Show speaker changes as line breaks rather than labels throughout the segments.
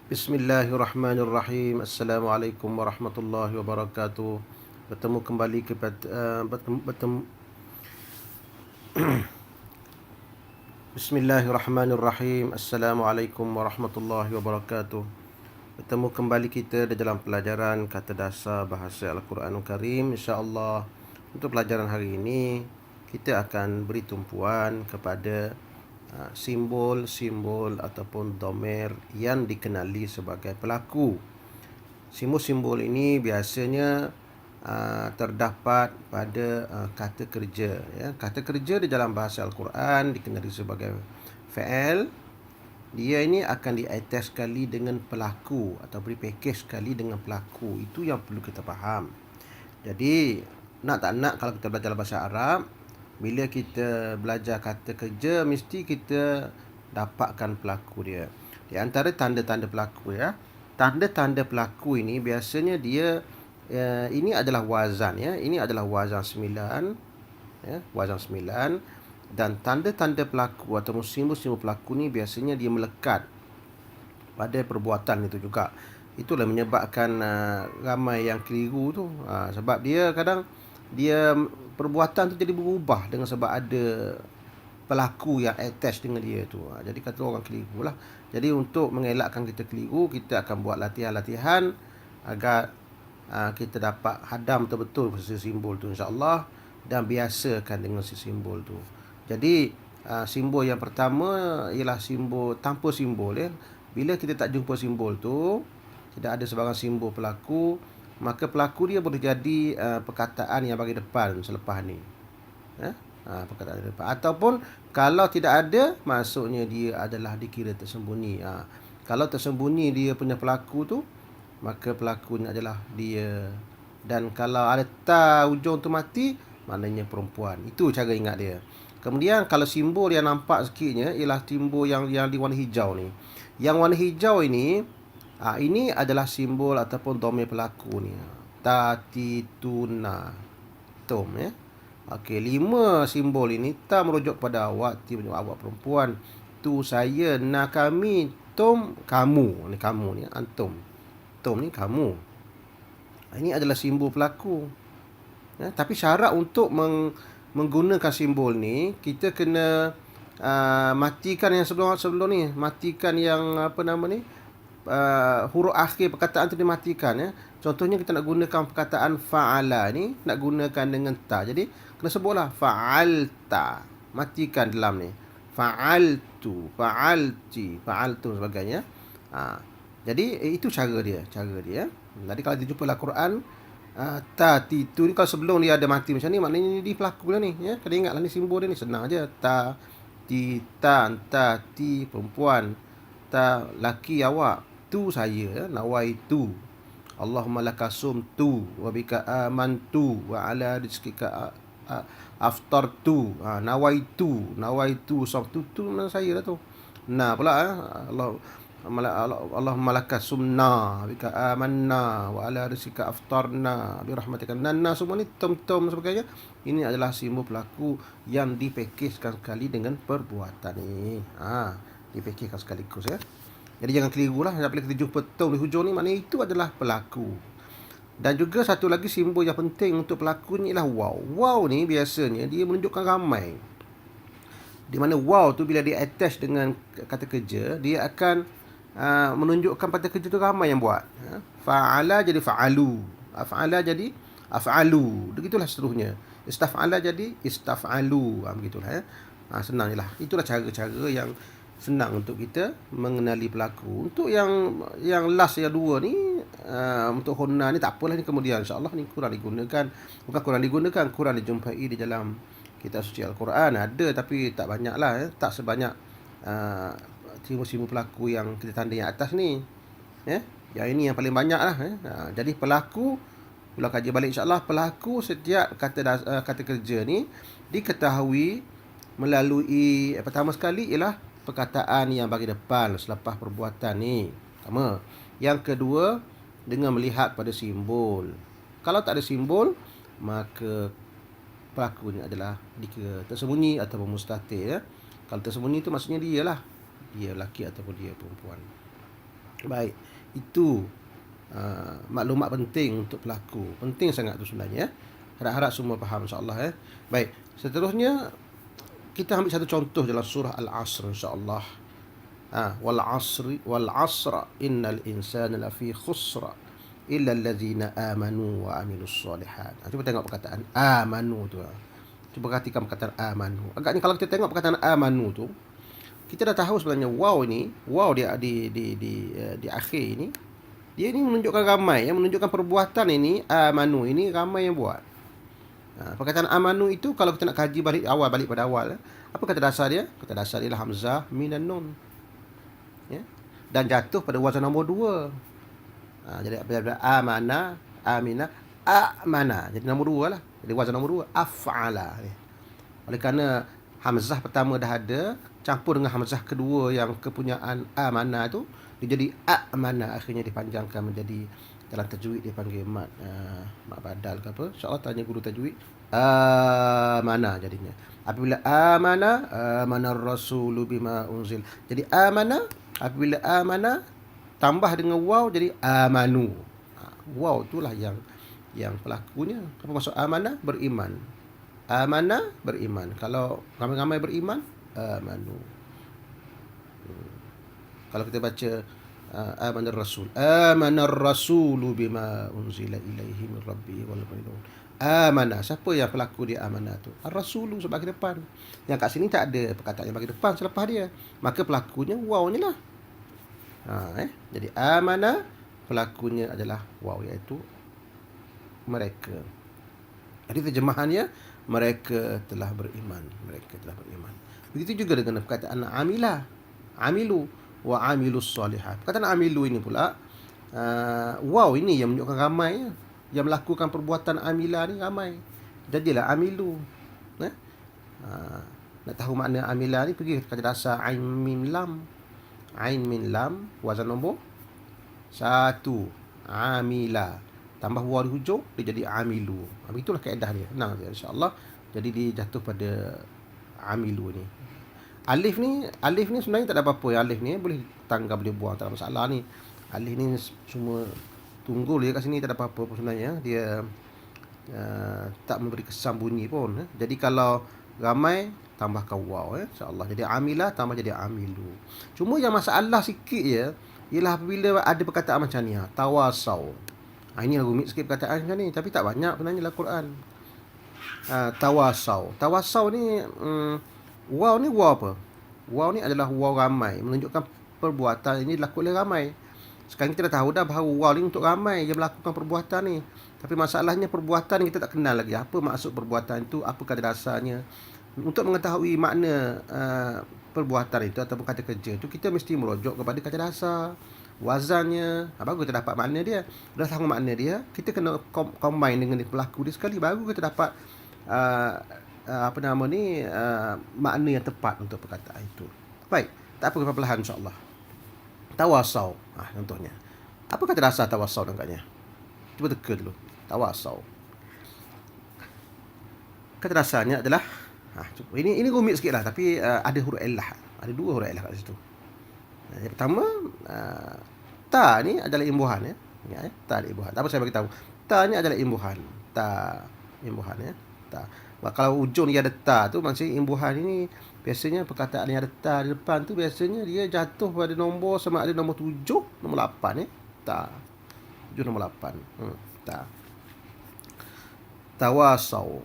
Bismillahirrahmanirrahim. Assalamualaikum warahmatullahi wabarakatuh. Bertemu kembali Bismillahirrahmanirrahim. Assalamualaikum warahmatullahi wabarakatuh. Bertemu kembali kita di dalam pelajaran kata dasar bahasa Al-Quranul Karim. InsyaAllah untuk pelajaran hari ini kita akan beri tumpuan kepada simbol-simbol ataupun domer yang dikenali sebagai pelaku. Simbol-simbol ini biasanya terdapat pada kata kerja. Ya. Kata kerja di dalam bahasa Al-Quran dikenali sebagai fa'al. Dia ini akan di-attach sekali dengan pelaku atau beri package sekali dengan pelaku. Itu yang perlu kita faham. Jadi nak tak nak, kalau kita belajar bahasa Arab, bila kita belajar kata kerja, mesti kita dapatkan pelaku dia. Di antara tanda-tanda pelaku, ya, tanda-tanda pelaku ini biasanya dia ini adalah wazan, ya. Ini adalah wazan 9, ya, wazan 9. Dan tanda-tanda pelaku atau simbol-simbol pelaku ni biasanya dia melekat pada perbuatan itu juga. Itulah menyebabkan ramai yang keliru tu. Sebab dia kadang dia perbuatan tu jadi berubah dengan sebab ada pelaku yang attach dengan dia tu. Jadi kata orang keliru lah. Jadi untuk mengelakkan kita keliru, kita akan buat latihan-latihan agar kita dapat hadam betul-betul si simbol tu, insya-Allah, dan biasakan dengan si simbol tu. Jadi simbol yang pertama ialah simbol tanpa simbol, ya. Bila kita tak jumpa simbol tu, tidak ada sebarang simbol pelaku, maka pelaku dia boleh jadi perkataan yang bagi depan selepas ni. Perkataan depan. Ataupun kalau tidak ada, maksudnya dia adalah dikira tersembunyi. Kalau tersembunyi dia punya pelaku tu, maka pelakunya adalah dia. Dan kalau ada ta ujung tu mati, maknanya perempuan. Itu cara ingat dia. Kemudian kalau simbol yang nampak sikitnya ialah simbol yang di warna hijau ni. Yang warna hijau ini adalah simbol ataupun domain pelaku ni. Tatituna. Tom, ya. Okey, 5 simbol ini. Ta merujuk kepada awak, ti merujuk awak perempuan. Tu saya, na kami, tom kamu. Ni kamu ni, antum. Tom ni kamu. Ini adalah simbol pelaku. Ya, tapi syarat untuk menggunakan simbol ni, kita kena matikan yang sebelum ni. Matikan yang huruf akhir perkataan tu dimatikan, ya. Contohnya kita nak gunakan perkataan fa'ala ni, nak gunakan dengan ta. Jadi kena sebutlah fa'alta. Matikan dalam ni. Fa'altu, fa'alti, fa'altu sebagainya. Jadi itu cara dia. Jadi kalau dijumpa dalam Quran, ta, ti, tu ni kalau sebelum dia ada mati macam ni, maknanya dia pelaku lah ni, ya. Kena ingatlah ni simbol dia ni, senang aja. Ta, ti, tan, ta, ti, perempuan. Ta, laki, awak. Tu saya, ya. Nawaitu. Allahumma lakasum tu wa bika amantu wa ala rizkika aftartu. Nawaitu sabtu tu mana saya lah tu. Nah pula, Allahumma lakasumna bika amanna wa ala rizkika aftarna bi rahmatika. Nanna semua ni tom sebagainya. Ini adalah simbol pelaku yang dipakejkan sekali dengan perbuatan ni. Dipakejkan sekaligus, ya. Jadi jangan keliru lah. Apabila kita jumpa tom di hujung ni, maknanya itu adalah pelaku. Dan juga satu lagi simbol yang penting untuk pelaku ni ialah waw. Waw ni biasanya dia menunjukkan ramai. Di mana waw tu bila dia attach dengan kata kerja, dia akan menunjukkan kata kerja tu ramai yang buat. Fa'ala jadi fa'alu. Af'ala jadi af'alu. Begitulah seterusnya. Istaf'ala jadi istaf'alu. Begitulah, ya. Senang je lah. Itulah cara-cara yang senang untuk kita mengenali pelaku. Untuk yang last, yang dua ni, untuk hunna ni tak apalah, ni kemudian insya-Allah ni kurang digunakan. Bukan kurang digunakan, kurang dijumpai di dalam kitab suci Al-Quran. Ada tapi tak banyak lah, ya. Tak sebanyak simbol-simbol pelaku yang kita tanda yang atas ni, ya. Yang ini yang paling banyak lah, ya. Jadi pelaku, ulang kaji balik insya-Allah, pelaku setiap kata kerja ni diketahui melalui pertama sekali ialah perkataan yang bagi depan selepas perbuatan ni. Pertama. Yang kedua, dengan melihat pada simbol. Kalau tak ada simbol, maka pelakunya adalah dikira tersembunyi atau mustatir, ya. Kalau tersembunyi tu maksudnya dia lah. Dia lelaki ataupun dia perempuan. Baik. Itu maklumat penting untuk pelaku. Penting sangat tu sebenarnya. Harap-harap semua faham insya-Allah. Baik. Seterusnya kita ambil satu contoh dalam surah Al-Asr insya-Allah. Wal 'asra innal insana lafi khusra illa allazina amanu wa amilus solihat. Cuba tengok perkataan amanu tu. Cuba perhatikan perkataan amanu. Agaknya kalau kita tengok perkataan amanu tu, kita dah tahu sebenarnya wow dia di akhir ini, dia ini menunjukkan ramai, yang menunjukkan perbuatan ini amanu ini ramai yang buat. Perkataan amanu itu kalau kita nak kaji balik pada awal, apa kata dasar dia? Kata dasar dia hamzah minan nun. Ya. Dan jatuh pada wazan nombor 2. Jadi apabila amana, amina, amana. Jadi nombor 2 lah. Jadi wazan nombor 2 af'ala. Oleh kerana hamzah pertama dah ada, campur dengan hamzah kedua yang kepunyaan amana tu, dia jadi amana, akhirnya dipanjangkan menjadi, dalam tajwid dia panggil mat badal ke apa. InsyaAllah tanya guru tajwid. Amana jadinya. Apabila amana rasulu bima unzil. Jadi amana, apabila amana tambah dengan waw jadi amanu. Waw itulah yang pelakunya. Apa maksud amana? Beriman. Amana beriman. Kalau ramai-ramai beriman, amanu. Kalau kita baca amanar rasulu bima unzila ilaihi min rabbi wal mu'minun. Amana, siapa yang pelaku dia amanah tu? Ar-rasulu sebagai depan. Yang kat sini tak ada perkataan yang bagi depan selepas dia. Maka pelakunya waw-nya lah. Jadi amanah pelakunya adalah waw, iaitu mereka. Jadi terjemahannya mereka telah beriman. Mereka telah beriman. Begitu juga dengan perkataan amilu wa amilus solihat. Perkataan amilu ini pula waw ini yang menunjukkan ramai, yang melakukan perbuatan amila ni ramai. Jadilah amilu. Nak tahu makna amila ni, pergi kata dasar ain mim lam. Ain min lam wazan nombor 1. Amila tambah waw di hujung, dia jadi amilu. Itulah kaedah dia. Senang dia insya-Allah. Jadi dia jatuh pada amilu ni. Alif ni sebenarnya tak ada apa-apa. Yang alif ni boleh tanggal, boleh buang, tak ada masalah ni. Alif ni semua tunggul dia kat sini, tak ada apa-apa pun sebenarnya. Dia tak memberi kesan bunyi pun. Jadi kalau ramai tambahkan waw insya-Allah. Jadi amila tambah jadi amilu. Cuma yang masalah sikit je ialah apabila ada perkataan macam ni, tawasau. Ini rumit sikit perkataan macam ni, tapi tak banyak sebenarnya dalam Quran. Tawasau ni waw ni waw apa? Waw ni adalah waw ramai, menunjukkan perbuatan ini dilakukan oleh ramai. Sekarang kita dah tahu dah bahawa waw ni untuk ramai yang melakukan perbuatan ni. Tapi masalahnya perbuatan ni kita tak kenal lagi. Apa maksud perbuatan itu? Apa kata dasarnya? Untuk mengetahui makna perbuatan itu ataupun kata kerja itu, kita mesti merujuk kepada kata dasar, wazannya. Baru kita dapat makna dia. Dah tahu makna dia, kita kena combine dengan pelaku dia sekali, baru kita dapat makna yang tepat untuk perkataan itu. Baik, tak apa, perlahan insya-Allah. Tawasau, contohnya. Apa kata dasar tawasau agaknya? Cuba teka dulu. Tawasau. Kata dasarnya adalah ini rumit sikit lah, tapi ada huruf illah. Ada 2 huruf illah kat situ. Yang pertama, ta ni adalah imbuhan ya. Ta adalah imbuhan. Apa saya bagi tahu? Ta ni adalah imbuhan. Ta imbuhan ya. Ta. Kalau ujung dia ada ta tu, maksudnya imbuhan ini biasanya perkataan yang ada ta di depan tu biasanya dia jatuh pada nombor sama ada nombor 7, nombor 8 ya. Ta. 7 nombor 8. Ta. Tawasau.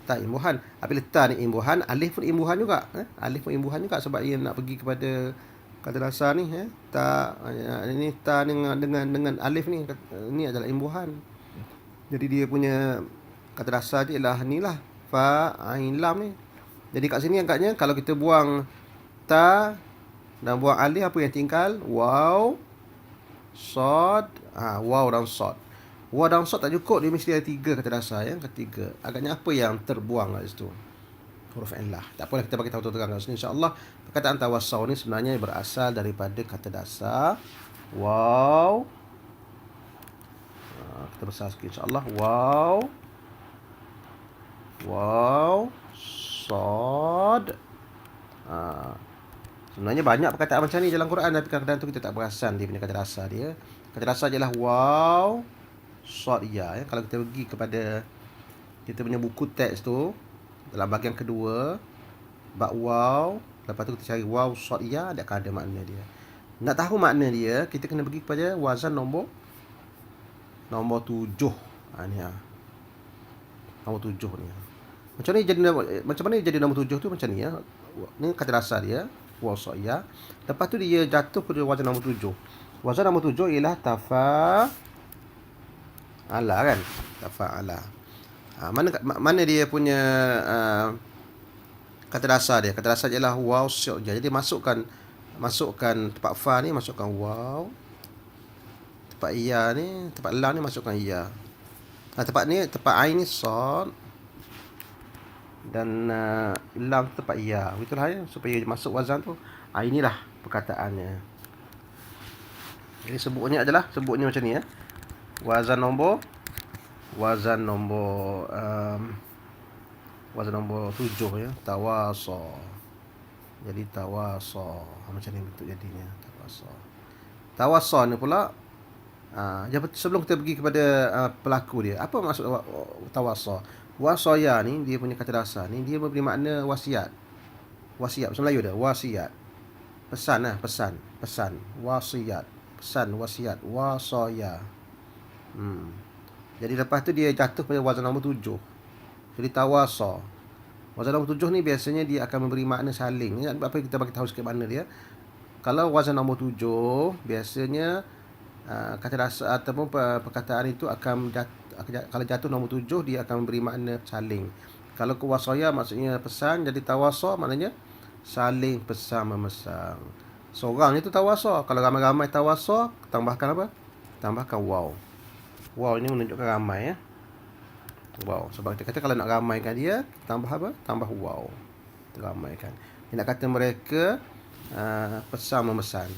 Ta imbuhan. Apabila ta ni imbuhan, alif pun imbuhan juga. Alif pun imbuhan juga sebab dia nak pergi kepada kata dasar ni. Ta, ini ta dengan alif ni. Ini adalah imbuhan. Jadi dia punya kata dasar dia ialah ni lah. Fa, ain, lam ni. Jadi kat sini agaknya kalau kita buang ta dan buang alif, apa yang tinggal? Waw, sod. Waw dan sod. Waw dan sod tak cukup, dia mesti ada 3 kata dasar ya. Ketiga. Agaknya apa yang terbuang kat situ? Huruf illah. Tak apalah, kita bagi tahu terang kat sini insya-Allah. Perkataan tawasau ni sebenarnya berasal daripada kata dasar waw. Kita besar sikit insya-Allah. Waw, sod. Sebenarnya banyak perkataan macam ni dalam Quran, tapi kadang-kadang tu kita tak perasan dia punya kata dasar dia. Kata dasar ialah waw, sad, ya. Kalau kita pergi kepada kita punya buku teks tu, dalam bahagian kedua, bab waw, lepas tu kita cari waw, sad, ya, adakah ada makna dia. Nak tahu makna dia, kita kena pergi kepada wazan nombor 7. Ni nombor 7 ni. Macam mana jadi nombor 7 tu macam ni ya. Ni kata dasar dia, waw, sad, ya. Lepas tu dia jatuh pada wazan nombor 7. Wazan nombor 7 ialah tafa'ala kan? Tafa'ala. Mana dia punya kata dasar dia? Kata dasar ialah waw, sad, ya. Jadi masukkan tempat fa ni masukkan waw. Tempat ya ni, tempat lam ni masukkan ya. Tempat ain ni sad. Dan lam tempat ya. Begitulah ya, supaya masuk wazan tu. Inilah perkataannya. Jadi sebutnya macam ni ya. Wazan nombor 7 ya, tawasa. Jadi tawasa. Macam ni bentuk jadinya, tawasa ni pula sebelum kita pergi kepada pelaku dia, apa maksud tawasa? Wasaya ni dia punya kata dasar ni, dia memberi makna wasiat. Wasiat bahasa Melayu dia, wasiat. Pesan. Wasiat. Pesan, wasiat, wasaya. Jadi lepas tu dia jatuh pada wazan nombor 7. Jadi tawasa. Wazan nombor 7 ni biasanya dia akan memberi makna saling. Apa kita bagi tahu sikit makna dia. Kalau wazan nombor 7, biasanya kata dasar ataupun perkataan itu kalau jatuh nombor 7, dia akan memberi makna saling. Kalau ke wasaya maksudnya pesan, jadi tawasa maknanya saling pesan memesan. Seorang itu tawasa. Kalau ramai-ramai tawasa, tambahkan apa? Tambahkan waw. Waw ini menunjukkan ramai ya. Waw. Sebab kita kata kalau nak ramaikan dia, tambah apa? Tambah waw. Ramaikan. Dia nak kata mereka pesan memesan.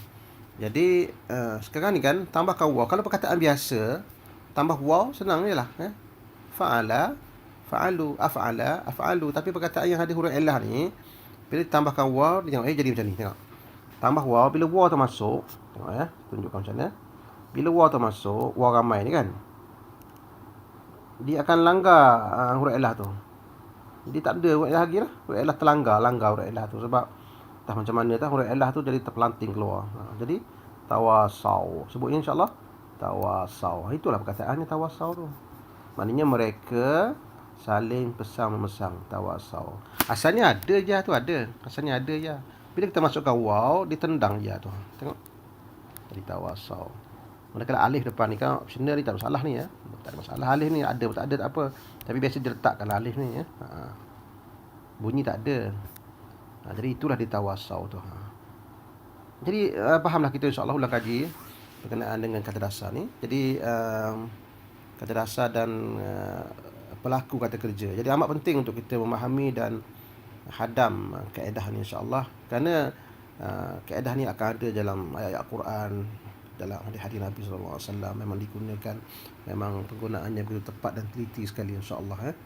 Jadi sekarang ni kan tambahkan waw. Kalau perkataan biasa, tambah waw senang je lah. Fa'ala, fa'alu, af'ala, af'alu. Tapi perkataan yang ada huruf illah ni, bila tambahkan waw, dia tengok jadi macam ni. Tengok. Tambah waw, bila waw tu masuk, tengok ya, tunjukkan macam mana. Bila waw tu masuk, waw ramai ni kan, dia akan langgar huruf illah tu. Jadi tak ada huruf illah lagi lah. Huruf illah langgar huruf illah tu. Sebab entah macam mana huruf illah tu jadi terpelanting keluar. Jadi tawasau. Sebutnya insyaAllah tawasau. Itulah perkataannya tawasau tu. Maknanya mereka saling pesan memesan. Tawasau. Asalnya ada je tu, ada. Asalnya ada je. Bila kita masukkan waw, ditendang je tu. Tengok. Jadi tawasau. Manakala alif depan ni kan optional ni tak masalah ni ya. Tak ada masalah alif ni, ada tak ada tak apa. Tapi biasa diletakkan alif ni ya. Bunyi tak ada. Jadi itulah ditawasau tu. Jadi fahamlah kita insya-Allah ulang kaji berkenaan dengan kata dasar ni. Jadi kata dasar dan pelaku kata kerja. Jadi amat penting untuk kita memahami dan hadam kaedah ni insya-Allah. Kerana kaedah ni akan ada dalam ayat-ayat Quran, dalam hadis-hadis Nabi SAW. Memang digunakan, memang penggunaannya begitu tepat dan teliti sekali insya-Allah.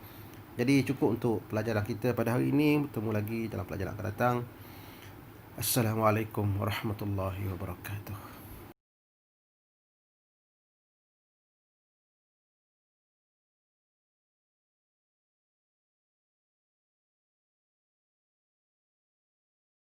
Jadi cukup untuk pelajaran kita pada hari ini. Bertemu lagi dalam pelajaran akan datang. Assalamualaikum warahmatullahi wabarakatuh.